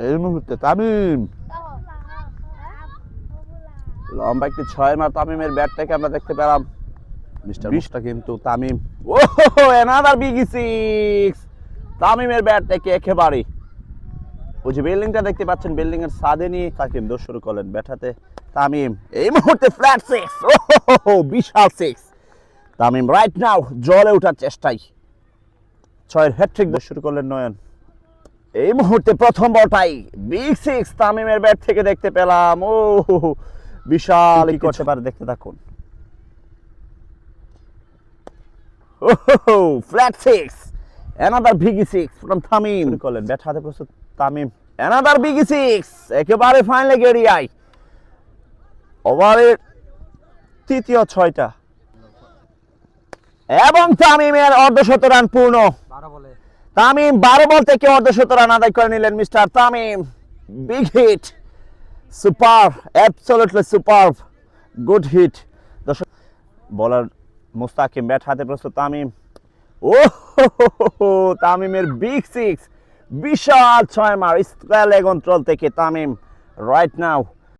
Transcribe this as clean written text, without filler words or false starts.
এই মুহূর্তে তামিম লম্বা একটি 6 মার তামিমের ব্যাট থেকে আমরা দেখতে পেলাম মিস্টার বিশটা কিন্তু তামিম ও অ্যানাদার বিগ সিক্স তামিমের ব্যাট থেকে একেবারে ওই যে বিল্ডিংটা দেখতে পাচ্ছেন বিল্ডিং এর ছাদে নিয়ে তাকিম দোষ শুরু করলেন ব্যাটাতে তামিম এই মুহূর্তে ফ্ল্যাট সিক্স ও বিশাল সিক্স তামিম রাইট নাও জলে ওঠার চেষ্টায় 6-এর হ্যাটট্রিক দোষ শুরু করলেন নয়ন এই মুহূর্তে প্রথম বলটাই বিগ সিক্স তামিমের ব্যাট থেকে দেখতে পেলাম ও বিশাল কি করতে পারে দেখতে থাকুন flat six another big six from Tamim করলেন ব্যাট হাতে প্রস্তুত তামিম অ্যানাদার বিগ সিক্স একেবারে ফাইনালে গেরিয়াই ওভারের তৃতীয় 6টা এবং তামিমের অর্ধশত রান পূর্ণ তামিম 12 বল থেকে অর্ধশত রান আদায় করে নিলেন mister Tamim big hit super absolutely super good hit দর্শক বলার মুস্তাকিম ব্যাট হাতে প্রস্তুত তামিম ও তামিমের বিগ সিক্স বিশাল 6 মার স্কয়ার লেগ অঞ্চল থেকে তামিম রাইট নাও